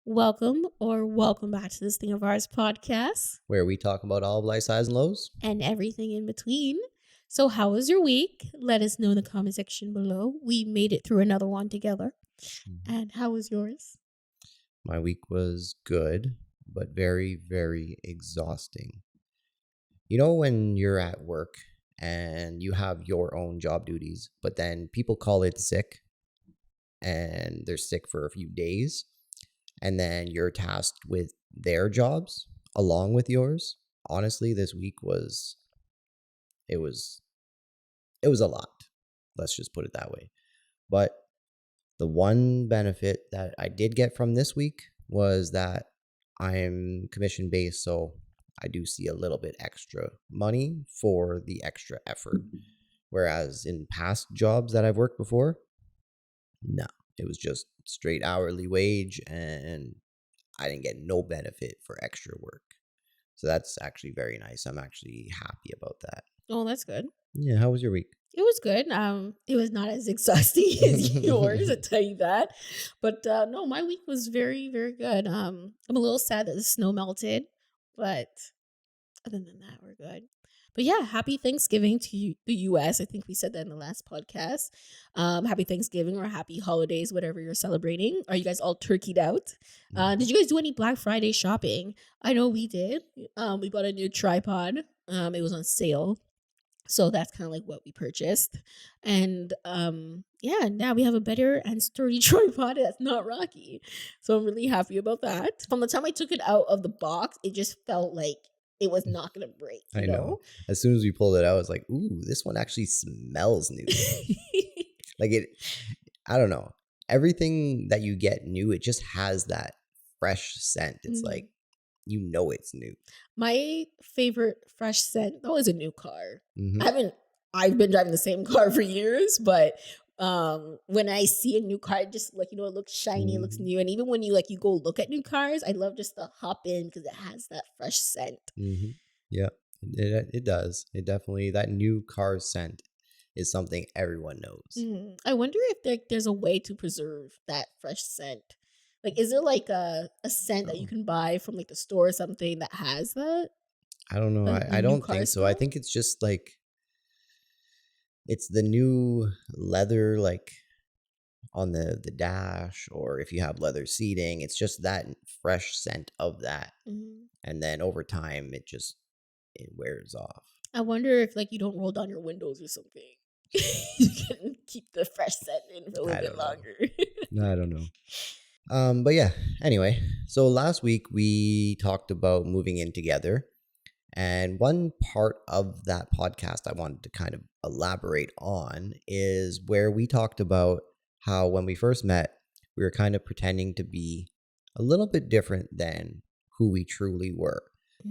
Welcome back to this thing of ours podcast where we talk about all of life's highs and lows. and everything in between. So, how was your week? Let us know in the comment section below. We made it through another one together. And how was yours? My week was good, but very, very exhausting. You know, when you're at work and you have your own job duties, but then people call it sick and they're sick for a few days, and then you're tasked with their jobs along with yours. Honestly, this week was a lot. Let's just put it that way. But the one benefit that I did get from this week was that I'm commission based, so I do see a little bit extra money for the extra effort. Whereas in past jobs that I've worked before, no, it was just straight hourly wage and I didn't get no benefit for extra work. So that's actually very nice. I'm actually happy about that. Oh, that's good. Yeah, how was your week? It was good. It was not as exhausting as yours, I tell you that. But no, my week was very, very good. I'm a little sad that the snow melted, but other than that, we're good. But yeah, happy Thanksgiving to the U.S. I think we said that in the last podcast. Happy Thanksgiving or happy holidays, whatever you're celebrating. Are you guys all turkeyed out? Did you guys do any Black Friday shopping? I know we did. We bought a new tripod. It was on sale. So that's kind of like what we purchased. And yeah, now we have a better and sturdy tripod that's not rocky. So I'm really happy about that. From the time I took it out of the box, it just felt like it was not going to break. I know. As soon as we pulled it out, I was like, ooh, this one actually smells new. I don't know. Everything that you get new, it just has that fresh scent. It's like, you know it's new. My favorite fresh scent, that was a new car. Mm-hmm. I've been driving the same car for years, but when I see a new car, just like, it looks shiny, it looks new. And even when you go look at new cars, I love just to hop in because it has that fresh scent. Mm-hmm. Yeah, it does. It definitely, that new car scent is something everyone knows. I wonder if there's a way to preserve that fresh scent. Is there a scent that you can buy from the store or something that has that? I don't know. I don't think so. I think it's just it's the new leather on the dash, or if you have leather seating, it's just that fresh scent of that. And then over time it wears off. I wonder if you don't roll down your windows or something. You can keep the fresh scent in for a little bit longer. I don't know. But yeah, anyway, so last week we talked about moving in together, and one part of that podcast I wanted to kind of elaborate on is where we talked about how when we first met, we were kind of pretending to be a little bit different than who we truly were.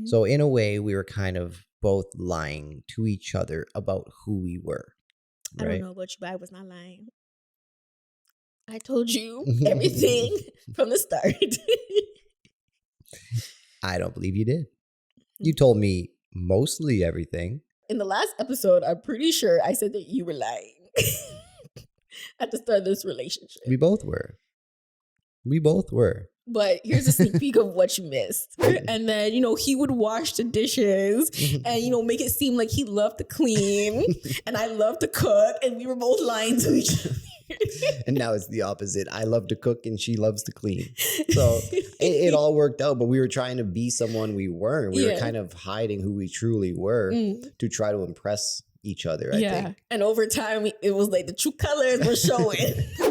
So in a way, we were kind of both lying to each other about who we were. Right? I don't know about you, but I was not lying. I told you everything from the start. I don't believe you did. You told me mostly everything. In the last episode, I'm pretty sure I said that you were lying at the start of this relationship. We both were. But here's a sneak peek of what you missed. And then, he would wash the dishes and, make it seem like he loved to clean and I love to cook, and we were both lying to each other. And now it's the opposite. I love to cook and she loves to clean. So it all worked out, but we were trying to be someone we weren't. We were kind of hiding who we truly were to try to impress each other, I think. And over time, it was the true colors were showing.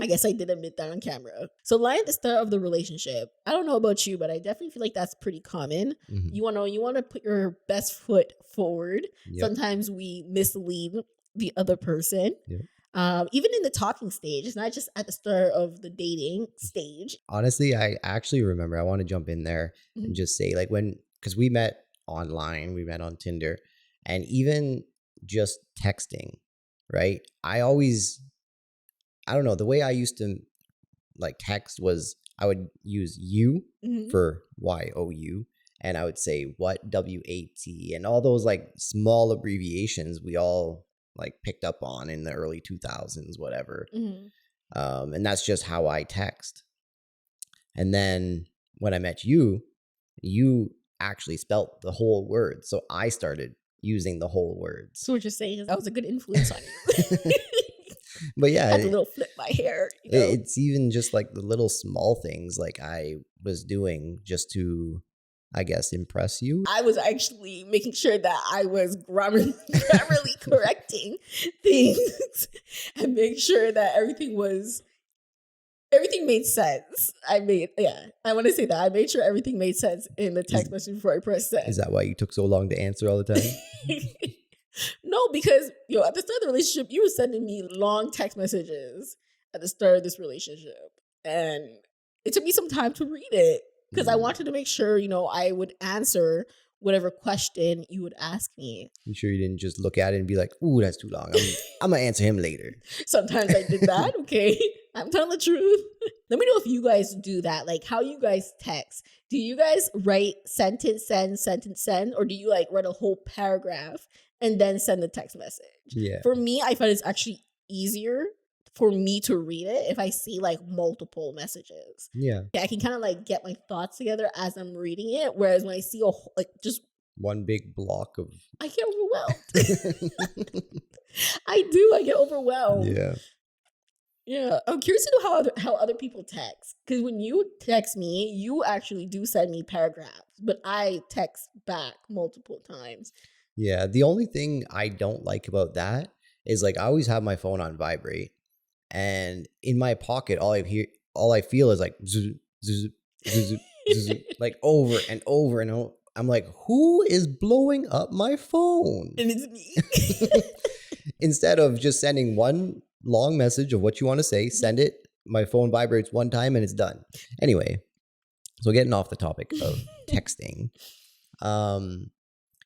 I guess I did admit that on camera. So lying at the start of the relationship, I don't know about you, but I definitely feel like that's pretty common. You want to put your best foot forward. Yep. Sometimes we mislead the other person. Yep. Even in the talking stage, it's not just at the start of the dating stage. Honestly, I actually remember, I want to jump in there and just say because we met online, we met on Tinder, and even just texting, right? I don't know, the way I used to text was I would use you for YOU, and I would say what WAT, and all those small abbreviations we all picked up on in the early 2000s, whatever. And that's just how I text. And then when I met you, you actually spelt the whole word. So I started using the whole words. So what you're saying is that was a good influence on you. But yeah, Had to little flip my hair. You know? it's even just like the little small things like I was doing just to, I guess, impress you. I was actually making sure that I was grammarly correcting things and make sure that everything made sense. I want to say that I made sure everything made sense in the text message before I pressed send. Is that why you took so long to answer all the time? No, because at the start of the relationship, you were sending me long text messages at the start of this relationship, and it took me some time to read it because I wanted to make sure I would answer whatever question you would ask me. You sure you didn't just look at it and be like, "Ooh, that's too long. I'm gonna answer him later." Sometimes I did that. Okay, I'm telling the truth. Let me know if you guys do that. Like how you guys text. Do you guys write sentence send, or do you like write a whole paragraph and then send the text message? Yeah. For me, I find it's actually easier for me to read it if I see like multiple messages. Yeah. I can kind of like get my thoughts together as I'm reading it. Whereas when I see just one big block of, I get overwhelmed. I get overwhelmed. Yeah. Yeah, I'm curious to know how other people text. Because when you text me, you actually do send me paragraphs, but I text back multiple times. Yeah, the only thing I don't like about that is like I always have my phone on vibrate, and in my pocket, all I feel is like zzz, zzz, zzz, zzz, like over and over and over. I'm like, who is blowing up my phone? And it's me. Instead of just sending one long message of what you want to say, send it. My phone vibrates one time and it's done. Anyway, so getting off the topic of texting.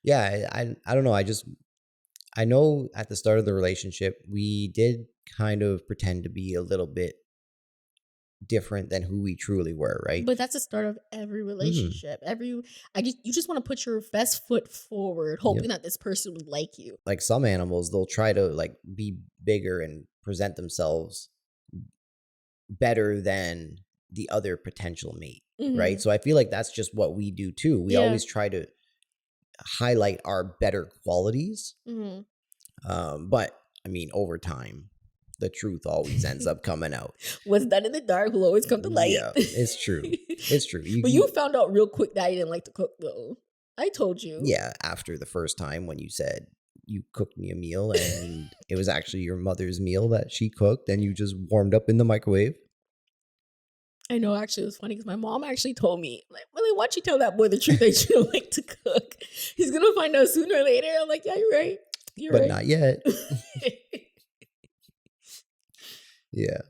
Yeah, I don't know. I know at the start of the relationship, we did kind of pretend to be a little bit different than who we truly were, right? But that's the start of every relationship. You just want to put your best foot forward, hoping that this person would like you. Like some animals, they'll try to like be bigger and present themselves better than the other potential mate, right? So I feel like that's just what we do too. We always try to highlight our better qualities. But I mean, over time, the truth always ends up coming out. What's done in the dark will always come to light. Yeah, it's true. It's true. But you found out real quick that I didn't like to cook, though. I told you. Yeah, after the first time when you said you cooked me a meal and it was actually your mother's meal that she cooked and you just warmed up in the microwave. I know, actually, it was funny because my mom actually told me, like, Willie, why don't you tell that boy the truth that you don't like to cook? He's going to find out sooner or later. I'm like, yeah, you're right. But not yet. Yeah.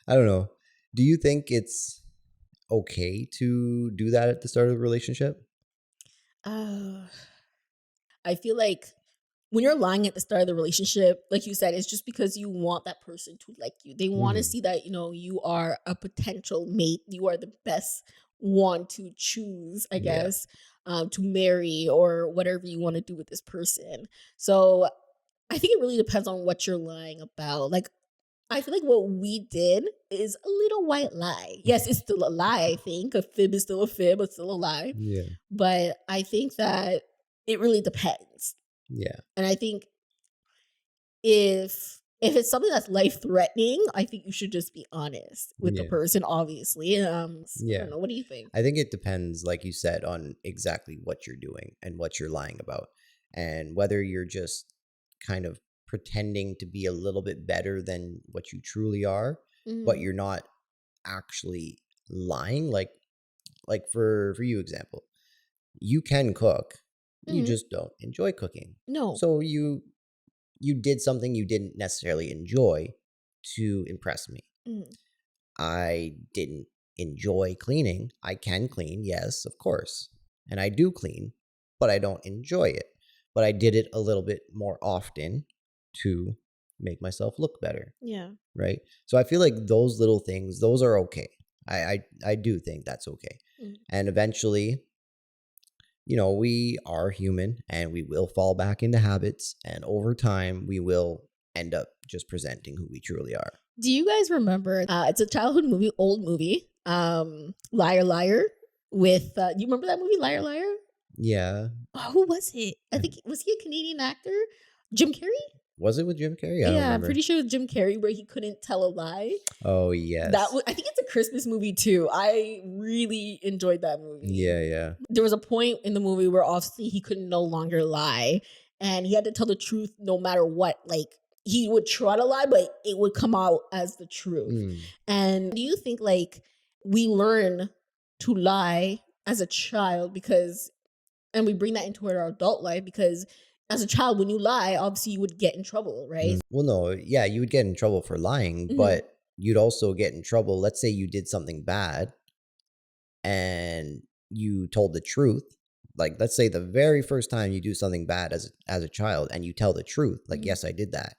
I don't know. Do you think it's okay to do that at the start of the relationship? I feel like when you're lying at the start of the relationship, like you said, it's just because you want that person to like you. They want to see that, you are a potential mate. You are the best one to choose, I guess, to marry or whatever you want to do with this person. So I think it really depends on what you're lying about. Like, I feel like what we did is a little white lie. Yes, it's still a lie, I think. A fib is still a fib, but still a lie. Yeah. But I think that it really depends. Yeah. And I think if it's something that's life-threatening, I think you should just be honest with the person, obviously. I don't know. What do you think? I think it depends, like you said, on exactly what you're doing and what you're lying about. And whether you're just kind of pretending to be a little bit better than what you truly are, but you're not actually lying. Like for you example, you can cook, you just don't enjoy cooking. No. So you did something you didn't necessarily enjoy to impress me. I didn't enjoy cleaning. I can clean, yes, of course. And I do clean, but I don't enjoy it. But I did it a little bit more often to make myself look better. Yeah. Right? So I feel like those little things, those are okay. I do think that's okay. And eventually, we are human and we will fall back into habits. And over time, we will end up just presenting who we truly are. Do you guys remember, it's a childhood movie, old movie, Liar Liar? with, you remember that movie, Liar Liar? Yeah. Oh, who was it? I think, was he a Canadian actor? Jim Carrey? Was it with Jim Carrey? I don't Yeah, I'm remember. pretty sure it was Jim Carrey where he couldn't tell a lie. Oh, yes. I think it's a Christmas movie too. I really enjoyed that movie. Yeah. There was a point in the movie where obviously he could no longer lie, and he had to tell the truth no matter what. Like, he would try to lie, but it would come out as the truth. And do you think, like, we learn to lie as a child and we bring that into our adult life because as a child, when you lie, obviously you would get in trouble, right? Well, no, yeah, you would get in trouble for lying, but you'd also get in trouble. Let's say you did something bad and you told the truth. Like, let's say the very first time you do something bad as a child and you tell the truth, like, yes, I did that.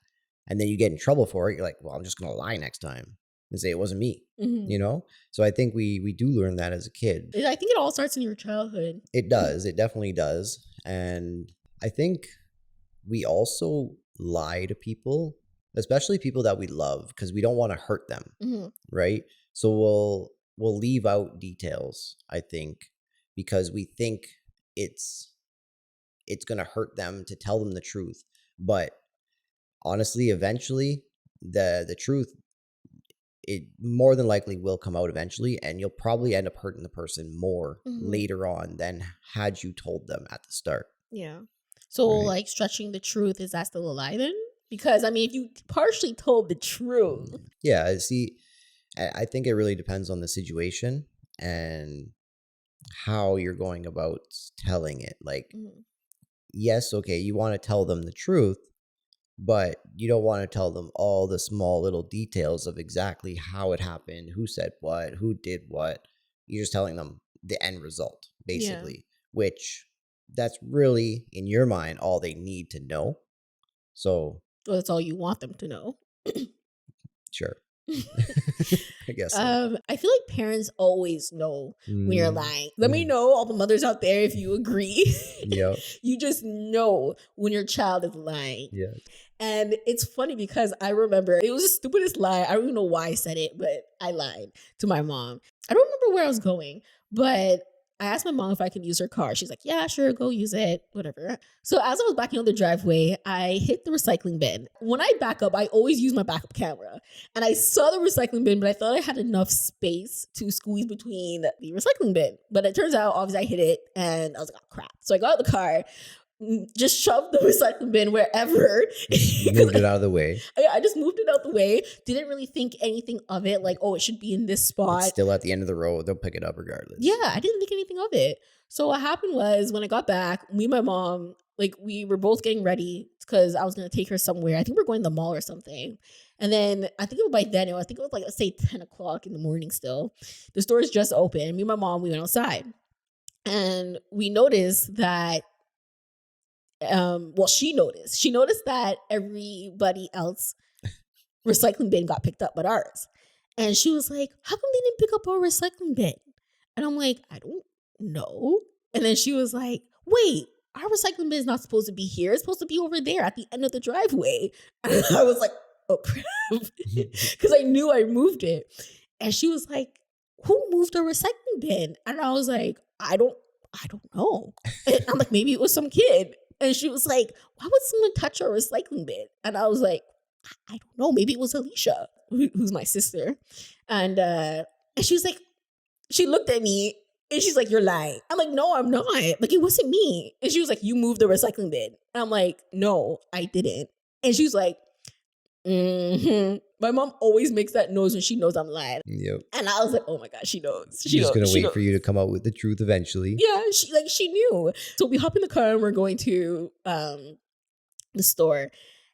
And then you get in trouble for it. You're like, well, I'm just going to lie next time and say it wasn't me, you know? So I think we do learn that as a kid. I think it all starts in your childhood. It does. It definitely does. And I think we also lie to people, especially people that we love, because we don't want to hurt them, right? So we'll leave out details, I think, because we think it's going to hurt them to tell them the truth. But honestly, eventually, the truth, it more than likely will come out eventually, and you'll probably end up hurting the person more later on than had you told them at the start. Yeah. So, like, stretching the truth, is that still a lie then? Because, I mean, if you partially told the truth. Yeah, see, I think it really depends on the situation and how you're going about telling it. Like, yes, okay, you want to tell them the truth, but you don't want to tell them all the small little details of exactly how it happened, who said what, who did what. You're just telling them the end result, basically, which that's really, in your mind, all they need to know. So, well, that's all you want them to know. Sure. I guess so. I feel like parents always know when you're lying. Let me know, all the mothers out there, if you agree. Yep. You just know when your child is lying. Yeah. And it's funny because I remember it was the stupidest lie. I don't even know why I said it, but I lied to my mom. I don't remember where I was going, but I asked my mom if I could use her car. She's like, yeah, sure, go use it, whatever. So as I was backing on the driveway, I hit the recycling bin. When I back up, I always use my backup camera. And I saw the recycling bin, but I thought I had enough space to squeeze between the recycling bin. But it turns out, obviously, I hit it, and I was like, oh, crap. So I got out of the car, just shoved the recycling bin wherever. You moved it out of the way. I just moved it out the way. Didn't really think anything of it. Like, oh, it should be in this spot. It's still at the end of the road. They'll pick it up regardless. Yeah, I didn't think anything of it. So what happened was when I got back, me and my mom, like, we were both getting ready because I was going to take her somewhere. I think we were going to the mall or something. And then I think it was by then, I think it was like, let's say 10 o'clock in the morning still. The store is just open. Me and my mom, we went outside. And we noticed that she noticed that everybody else recycling bin got picked up but ours. And she was like, how come they didn't pick up our recycling bin? And I'm like, I don't know. And then she was like, wait, our recycling bin is not supposed to be here. It's supposed to be over there at the end of the driveway. And I was like, oh crap, because I knew I moved it. And she was like, who moved our recycling bin? And I was like, I don't know. And I'm like, maybe it was some kid. And she was like, why would someone touch our recycling bin? And I was like, I don't know. Maybe it was Alicia, who's my sister. And she was like, she looked at me and she's like, you're lying. I'm like, no, I'm not. Like, it wasn't me. And she was like, you moved the recycling bin. And I'm like, no, I didn't. And she was like, my mom always makes that noise when she knows I'm lying. Yep. And I was like, oh my God, she knows. She's just going to wait for you to come out with the truth eventually. Yeah, she knew. So we hop in the car and we're going to the store.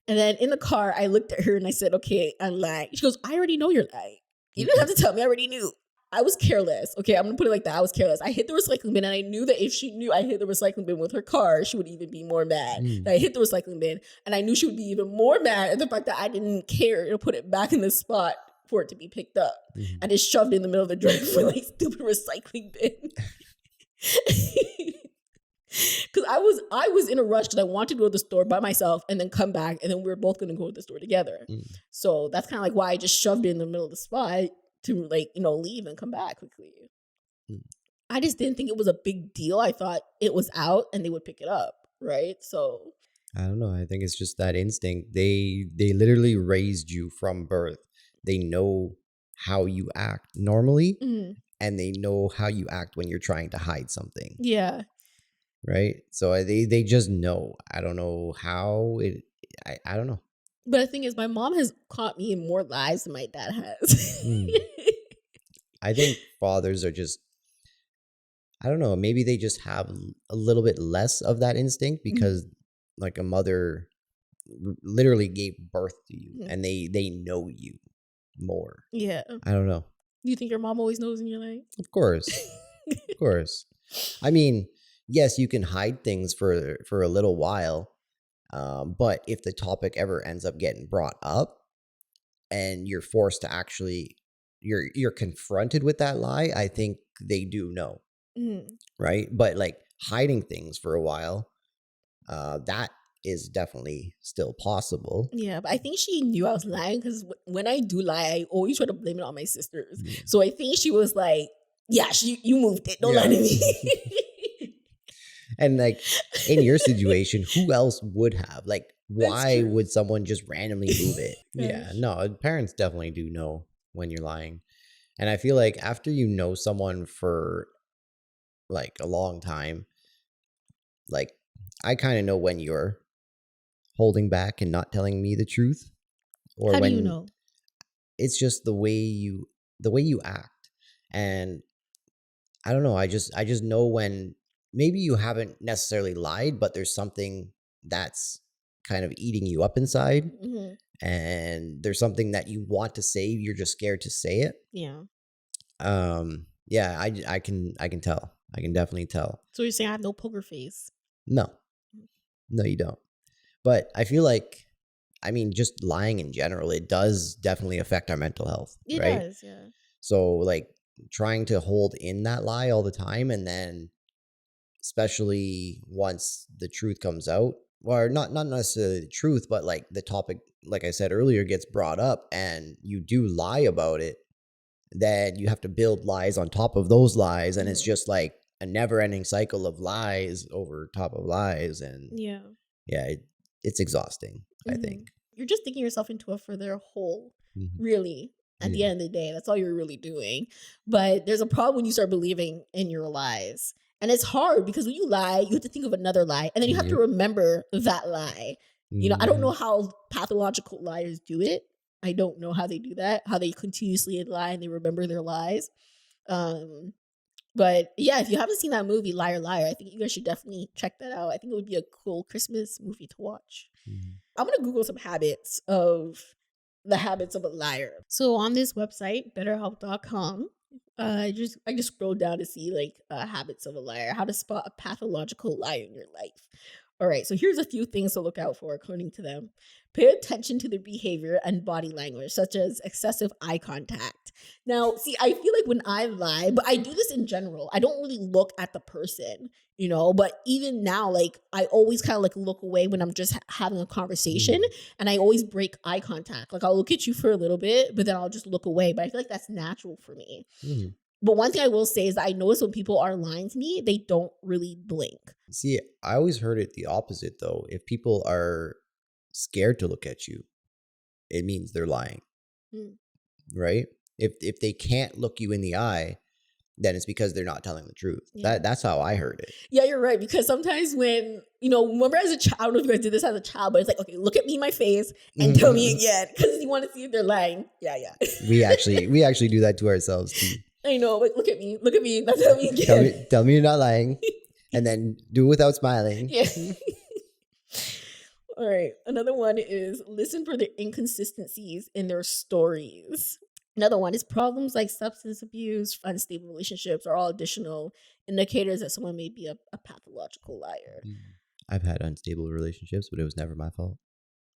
And then in the car, I looked at her and I said, okay, I'm lying. She goes, I already know you're lying. You didn't have to tell me. I already knew. I was careless. Okay, I'm going to put it like that. I was careless. I hit the recycling bin, and I knew that if she knew I hit the recycling bin with her car, she would even be more mad that I hit the recycling bin. And I knew she would be even more mad at the fact that I didn't care to put it back in the spot for it to be picked up. I just shoved it in the middle of the driveway like stupid recycling bin. Because I was in a rush because I wanted to go to the store by myself and then come back, and then we were both going to go to the store together. So that's kind of like why I just shoved it in the middle of the spot to, like, leave and come back quickly. I just didn't think it was a big deal. I thought it was out and they would pick it up, right? So I don't know. I think it's just that instinct. They literally raised you from birth. They know how you act normally, mm, and they know how you act when you're trying to hide something, yeah. right? So they just know. I don't know how it. I don't know. But the thing is, my mom has caught me in more lies than my dad has. Mm. I think fathers are just, I don't know, maybe they just have a little bit less of that instinct because like a mother literally gave birth to you Mhm. and they know you more. Yeah. I don't know. You think your mom always knows in your life? Of course. Of course. I mean, yes, you can hide things for a little while, but if the topic ever ends up getting brought up and you're forced to actually you're confronted with that lie, I think they do know, Mm. right? But like hiding things for a while, that is definitely still possible. Yeah, but I think she knew I was lying because when I do lie, I always try to blame it on my sisters. Yeah. So I think she was like, "Yeah, you moved it. Don't lie to me." And like in your situation, who else would have? Like, why true. would someone just randomly move it? Yeah, Gosh. no, parents definitely do know when you're lying. And I feel like after you know someone for like a long time, like I kind of know when you're holding back and not telling me the truth, or How do you when know? it's just the way you act. And I don't know, I just know when maybe you haven't necessarily lied, but there's something that's kind of eating you up inside, Mhm. and there's something that you want to say, you're just scared to say it. Yeah. Yeah, I can tell. I can definitely tell. So you're saying I have no poker face? No. No, you don't. But I feel like, I mean, just lying in general, it does definitely affect our mental health, It right? does, yeah. So like trying to hold in that lie all the time, and then especially once the truth comes out, or not necessarily the truth, but like the topic, like I said earlier, gets brought up and you do lie about it, then you have to build lies on top of those lies, and it's Mhm. just like a never-ending cycle of lies over top of lies. And Yeah. yeah, it's exhausting, I Mhm. think. You're just digging yourself into a further hole, Mhm. really. At the Yeah. end of the day, that's all you're really doing. But there's a problem when you start believing in your lies. And it's hard because when you lie, you have to think of another lie and then you have to Yep. remember that lie. I don't know Mhm. how pathological liars do it. I don't know how they do that, how they continuously lie and they remember their lies. Um, but yeah, if you haven't seen that movie, Liar Liar, I think you guys should definitely check that out. I think it would be a cool Christmas movie to watch. Mhm. I'm gonna Google some habits of the habits of a liar. So on this website, betterhelp.com, I just scrolled down to see like habits of a liar, how to spot a pathological liar in your life. All right, so here's a few things to look out for according to them. Pay attention to their behavior and body language, such as excessive eye contact. Now, see, I feel like when I lie, but I do this in general, I don't really look at the person, but even now, like, I always kind of like look away when I'm just having a conversation, Mhm. and I always break eye contact. Like, I'll look at you for a little bit, but then I'll just look away. But I feel like that's natural for me. Mhm. But one thing I will say is that I notice when people are lying to me, they don't really blink. See, I always heard it the opposite though. If people are scared to look at you, it means they're lying, Mm. right? If they can't look you in the eye, then it's because they're not telling the truth. Yeah. That's how I heard it. Yeah, you're right. Because sometimes when, remember as a child, I don't know if you guys did this as a child, but it's like, okay, look at me in my face and tell me again. Because you want to see if they're lying. Yeah, yeah. We actually do that to ourselves too. I know, but look at me. Now tell me again. Tell me you're not lying, and then do it without smiling. Yeah. All right. Another one is listen for the inconsistencies in their stories. Another one is problems like substance abuse, unstable relationships are all additional indicators that someone may be a pathological liar. I've had unstable relationships, but it was never my fault.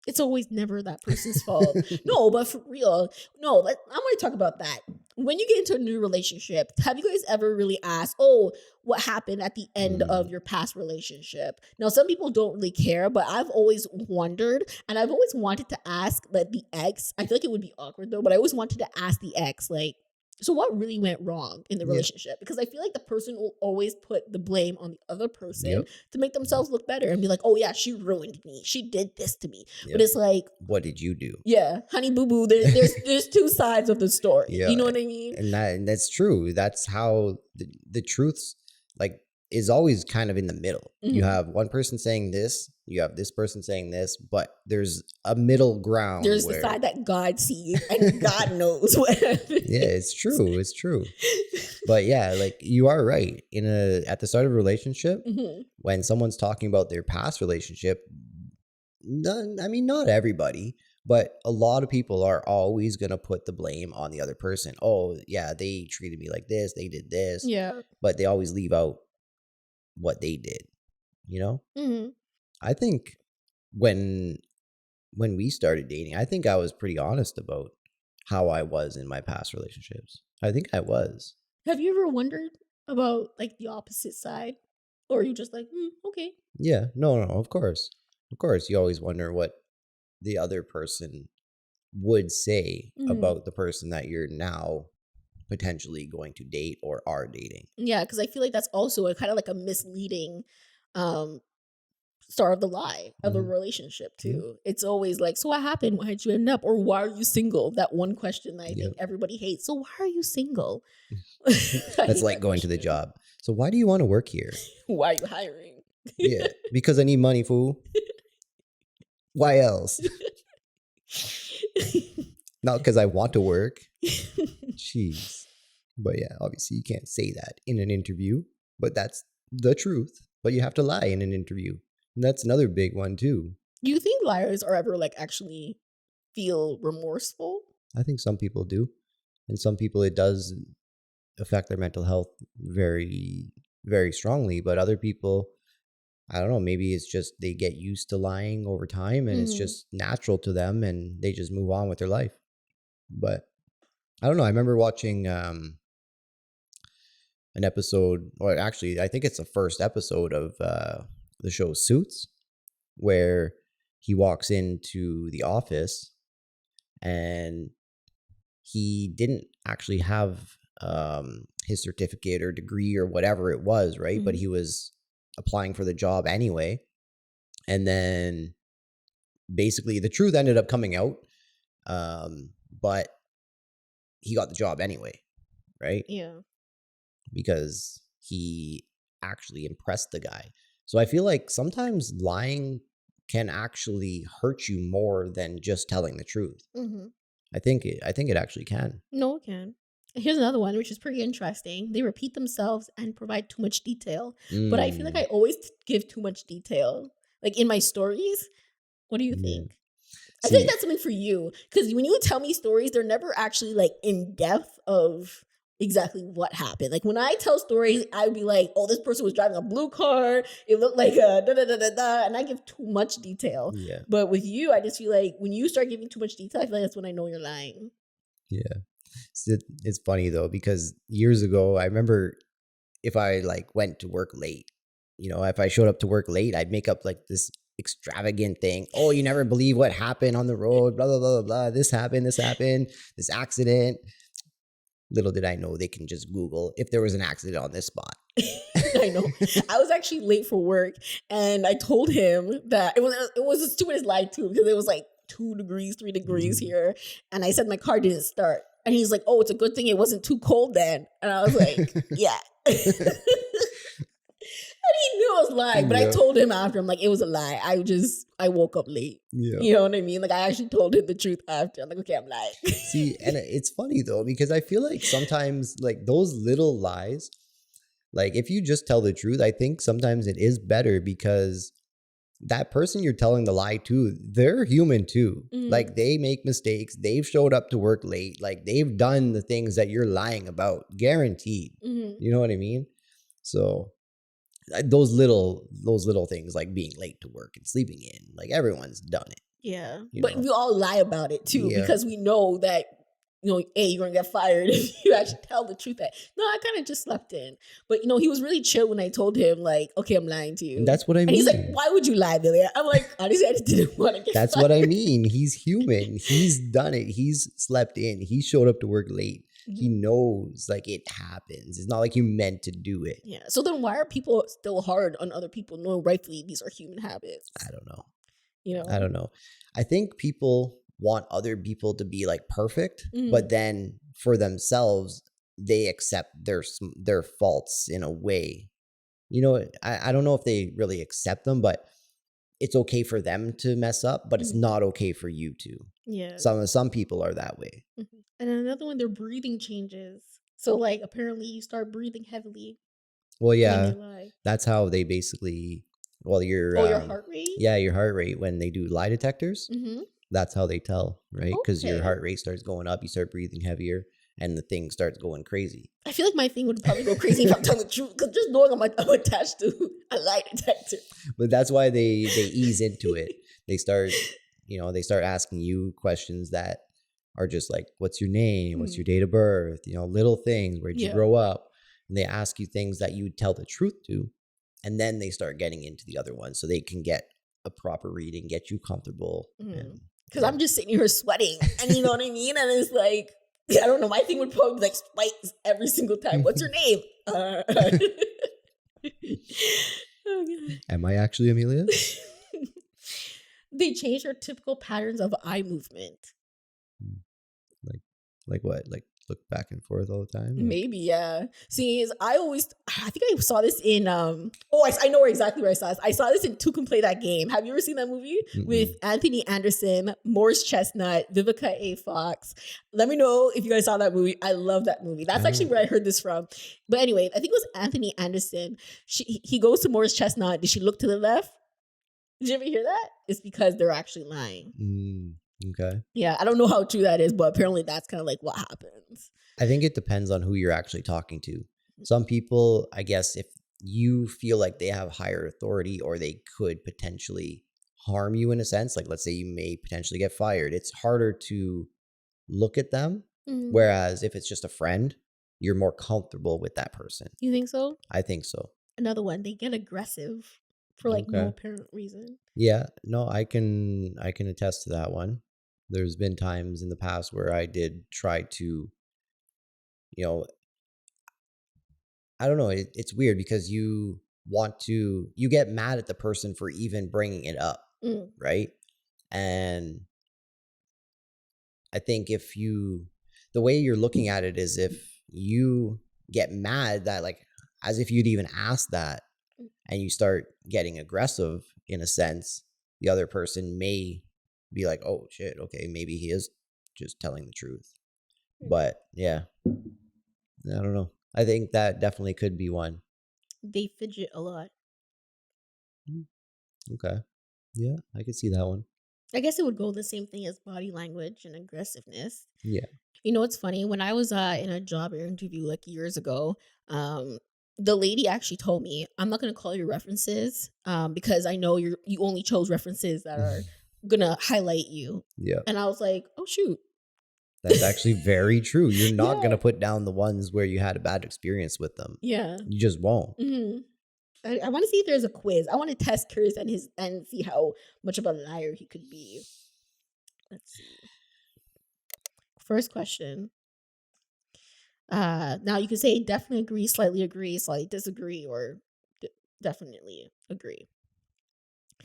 It's always never that person's fault. No, but for real, no, I'm going to talk about that. When you get into a new relationship, have you guys ever really asked, oh, what happened at the end of your past relationship? Now, some people don't really care, but I've always wondered, and I've always wanted to ask like the ex. I feel like it would be awkward though, but I always wanted to ask the ex, like, So what really went wrong in the Yeah. relationship? Because I feel like the person will always put the blame on the other person Yep. to make themselves look better and be like, oh yeah, she ruined me. She did this to me. But Yep. it's like, What did you do? yeah, honey boo boo, there's two sides of the story. Yeah. You know what I mean? And that's true. That's how the truth's like is always kind of in the middle. You Mhm. have one person saying this, you have this person saying this, but there's a middle ground. There's where, the side that God sees and God knows what happened. yeah, it's true. It's true. But yeah, like you are right. At the start of a relationship, Mhm. when someone's talking about their past relationship, not everybody, but a lot of people are always gonna put the blame on the other person. Oh, yeah, they treated me like this, they did this, Yeah. but they always leave out what they did. You know, Hmm. I think when we started dating, I think I was pretty honest about how I was in my past relationships. I think I was. Have you ever wondered about like the opposite side? Or are you just like, okay. Yeah, no, of course. Of course, you always wonder what the other person would say Mhm. about the person that you're now potentially going to date or are dating. Yeah, because I feel like that's also a kind of like a misleading um start of the lie of a Mhm. relationship Yeah. too. It's always like, so what happened? Why did you end up? Or why are you single? That one question that I Yep. think everybody hates. So why are you single? I That's hate like that going to the question. job. So why do you want to work here? Why are you hiring? Yeah, because I need money, fool. Why else? Not because I want to work. Jeez. But yeah, obviously you can't say that in an interview, but that's the truth. But you have to lie in an interview. And that's another big one too. You think liars are ever like actually feel remorseful? I think some people do. And some people it does affect their mental health very, very strongly. But other people, I don't know, maybe it's just they get used to lying over time and it's Mhm. just natural to them and they just move on with their life. But I don't know. I remember watching an episode, or actually, I think it's the first episode of the show Suits, where he walks into the office and he didn't actually have his certificate or degree or whatever it was, right? But Mhm. he was applying for the job anyway. And then basically the truth ended up coming out, but he got the job anyway, right? Yeah. Because he actually impressed the guy. So I feel like sometimes lying can actually hurt you more than just telling the truth. Hmm. I think it actually can. No, it can. Here's another one, which is pretty interesting. They repeat themselves and provide too much detail. But I feel like I Mm, always give too much detail. Like in my stories. What do you yeah. think? I think See, that's something for you. Because when you tell me stories, they're never actually like in depth of exactly what happened. Like when I tell stories, I'd be like, oh, this person was driving a blue car. It looked like a da da da da da. And I give too much detail. yeah, But with you, I just feel like when you start giving too much detail, I feel like that's when I know you're lying. yeah. It's funny though because years ago, I remember if I like went to work late, if I showed up to work late, I'd make up like this extravagant thing. Oh, you never believe what happened on the road, blah, blah, blah, blah, blah. This happened, this accident. Little did I know they can just Google if there was an accident on this spot. I know. I was actually late for work, and I told him that it was the stupidest lie too because it was like 2 degrees, 3 degrees here, and I said my car didn't start, and he's like, "Oh, it's a good thing it wasn't too cold then," and I was like, "Yeah." And he knew I was lying, but I Yeah. told him after. I'm like, it was a lie. I woke up late. Yeah. You know what I mean? Like I actually told him the truth after. I'm like, okay, I'm lying. See, and it's funny though, because I feel like sometimes like those little lies, like if you just tell the truth, I think sometimes it is better because that person you're telling the lie to, they're human too. Mhm. Like they make mistakes. They've showed up to work late. Like they've done the things that you're lying about, guaranteed. Mhm. You know what I mean? So those little things like being late to work and sleeping in, like everyone's done it. Yeah. You But know? we all lie about it too Yeah. because we know that, you're going to get fired if you actually tell the truth. That, no, I kind of just slept in. But, he was really chill when I told him, like, okay, I'm lying to you. And that's what I And mean. he's like, why would you lie, Billy? I'm like, honestly, I just didn't want to get That's fired. what I mean. He's human. He's done it. He's slept in. He showed up to work late. he knows like it happens. It's not like you meant to do it. Yeah. So then why are people still hard on other people knowing rightfully these are human habits? I don't know. You know? I don't know. I think people want other people to be like perfect, but then for themselves, they accept their faults in a way. You know, I don't know if they really accept them, but it's okay for them to mess up, but it's not okay for you to. Yeah. Some people are that way. And another one, their breathing changes. So like apparently you start breathing heavily. Well, when yeah, they lie. that's how they basically. Well, your your heart rate. Yeah, your heart rate when they do lie detectors. That's how they tell, right? Because your Okay. heart rate starts going up, you start breathing heavier, and the thing starts going crazy. I feel like my thing would probably go crazy if I'm telling the truth, because just knowing I'm attached to a lie detector. But that's why they ease into it. They start, they start asking you questions that are just like, what's your name? What's your date of birth? Little things. Where'd you grow up? And they ask you things that you would tell the truth to. And then they start getting into the other ones so they can get a proper reading, get you comfortable. Because I'm just sitting here sweating. And you know what I mean? And it's like, I don't know. My thing would probably be like spikes every single time. What's your name? Oh, Am I actually Amelia? They change their typical patterns of eye movement. Like what? Like look back and forth all the time? Maybe, yeah. See, I think I saw this in I know exactly where I saw this. I saw this in Two Can Play That Game. Have you ever seen that movie? With Anthony Anderson, Morris Chestnut, Vivica A. Fox? Let me know if you guys saw that movie. I love that movie. That's actually where I heard this from. But anyway, I think it was Anthony Anderson. He goes to Morris Chestnut. Did she look to the left? Did you ever hear that? It's because they're actually lying. Okay. Yeah, I don't know how true that is, but apparently that's kind of like what happens. I think it depends on who you're actually talking to. Some people, I guess, if you feel like they have higher authority or they could potentially harm you in a sense, like let's say you may potentially get fired, it's harder to look at them. Whereas if it's just a friend, you're more comfortable with that person. You think so? I think so. Another one, they get aggressive for like no apparent reason. Yeah, no, I can attest to that one. There's been times in the past where I did try to, I don't know, it's weird because you get mad at the person for even bringing it up, right? And I think the way you're looking at it is if you get mad that like, as if you'd even ask that, and you start getting aggressive in a sense, the other person may be like, oh shit, okay, maybe he is just telling the truth. But yeah, I don't know. I think that definitely could be one. They fidget a lot. Okay. Yeah, I could see that one. I guess it would go the same thing as body language and aggressiveness. Yeah. You know, it's funny. When I was in a job interview like years ago, the lady actually told me, I'm not going to call your references because I know you only chose references that are going to highlight you. Yeah. And I was like, oh, shoot. That's actually very true. You're not going to put down the ones where you had a bad experience with them. Yeah. You just won't. I want to see if there's a quiz. I want to test Chris and see how much of a liar he could be. Let's see. First question. Now you can say definitely agree, slightly disagree, or definitely agree.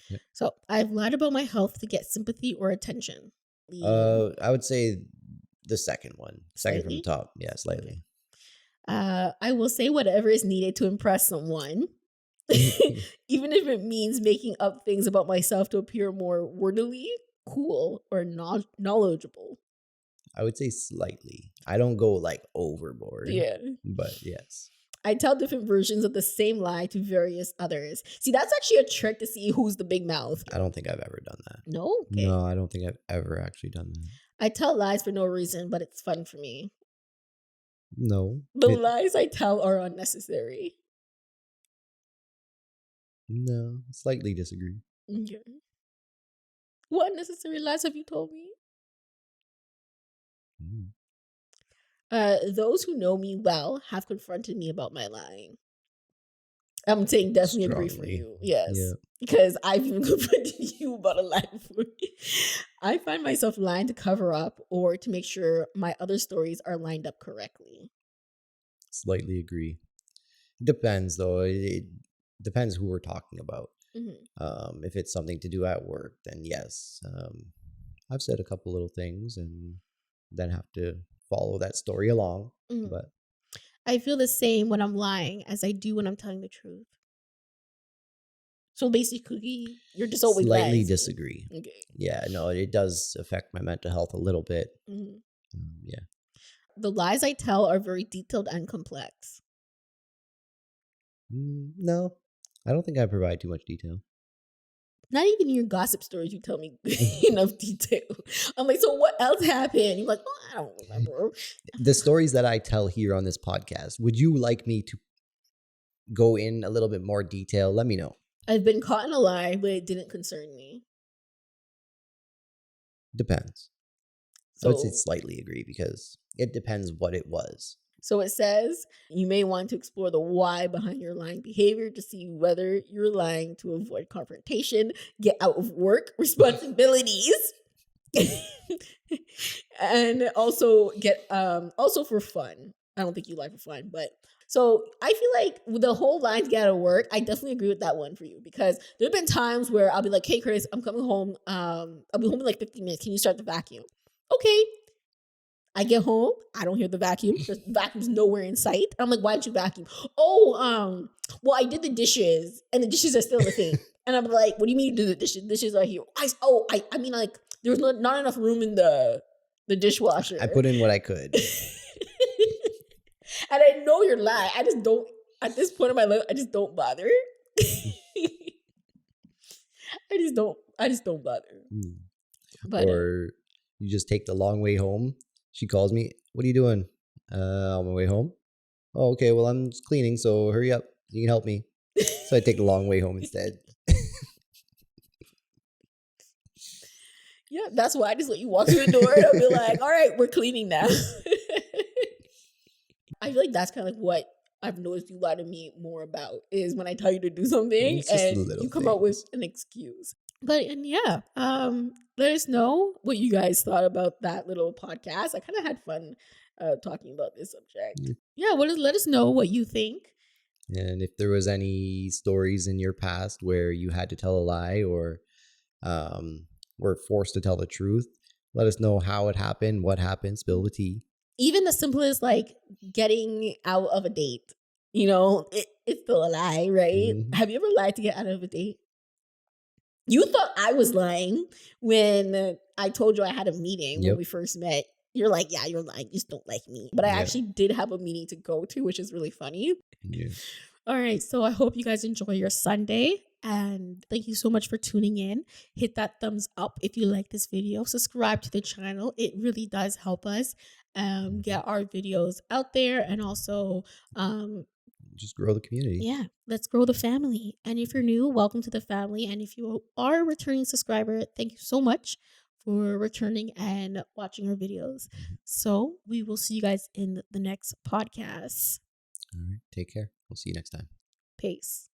Yeah. So I've lied about my health to get sympathy or attention. I would say the second one. Second Slightly? from the top. Yeah, slightly. I will say whatever is needed to impress someone. Even if it means making up things about myself to appear more wordily, cool, or knowledgeable. I would say slightly. I don't go like overboard. Yeah. But yes. I tell different versions of the same lie to various others. See, that's actually a trick to see who's the big mouth. I don't think I've ever done that. No? Okay. No, I don't think I've ever actually done that. I tell lies for no reason, but it's fun for me. No. The lies I tell are unnecessary. No, slightly disagree. Okay. What unnecessary lies have you told me? Those who know me well have confronted me about my lying. I'm saying definitely agree for Strongly. you. Yes. Yeah. Because I've even confronted you about a lie before. I find myself lying to cover up or to make sure my other stories are lined up correctly. Slightly agree. Depends though. It depends who we're talking about. If it's something to do at work, then yes. I've said a couple little things and then have to follow that story along. But I feel the same when I'm lying as I do when I'm telling the truth. So basically, you're just always slightly lying. disagree. Okay. Yeah, no, it does affect my mental health a little bit. Yeah. The lies I tell are very detailed and complex. No, I don't think I provide too much detail. Not even in your gossip stories, you tell me enough detail. I'm like, so what else happened? You're like, oh, I don't remember. The stories that I tell here on this podcast, would you like me to go in a little bit more detail? Let me know. I've been caught in a lie, but it didn't concern me. Depends. So I would say slightly agree because it depends what it was. So it says you may want to explore the why behind your lying behavior to see whether you're lying to avoid confrontation, get out of work responsibilities, and also get also for fun. I don't think you lie for fun, but so I feel like with the whole lying to get out of work, I definitely agree with that one for you because there have been times where I'll be like, "Hey, Chris, I'm coming home. I'll be home in like 15 minutes. Can you start the vacuum?" Okay. I get home, I don't hear the vacuum. The vacuum's nowhere in sight. I'm like, why didn't you vacuum? Oh, well, I did the dishes, and the dishes are still in the sink. And I'm like, what do you mean you did the dishes? Dishes are here. I mean, like, there was not enough room in the dishwasher. I put in what I could. And I know you're lying. I just don't, at this point in my life, I just don't bother. I just don't bother. But, or you just take the long way home. She calls me, what are you doing? On my way home. Oh, okay, well, I'm just cleaning, so hurry up. You can help me. So I take the long way home instead. Yeah, that's why I just let you walk through the door and I'll be like, all right, we're cleaning now. I feel like that's kind of like what I've noticed you lie to me more about is when I tell you to do something and you come up with an excuse. But and yeah, let us know what you guys thought about that little podcast. I kind of had fun talking about this subject. Yeah, let us know what you think. And if there was any stories in your past where you had to tell a lie or were forced to tell the truth, let us know how it happened, what happened, spill the tea. Even the simplest, like getting out of a date, you know, it's still a lie, right? Have you ever lied to get out of a date? You thought I was lying when I told you I had a meeting when we first met. You're like, yeah, you're lying. You just don't like me. But I actually did have a meeting to go to, which is really funny. Yeah. All right. So I hope you guys enjoy your Sunday. And thank you so much for tuning in. Hit that thumbs up if you like this video. Subscribe to the channel. It really does help us get our videos out there and also just grow the community. Yeah, let's grow the family. And if you're new, welcome to the family. And if you are a returning subscriber, thank you so much for returning and watching our videos. So we will see you guys in the next podcast. All right. Take care. We'll see you next time. Peace.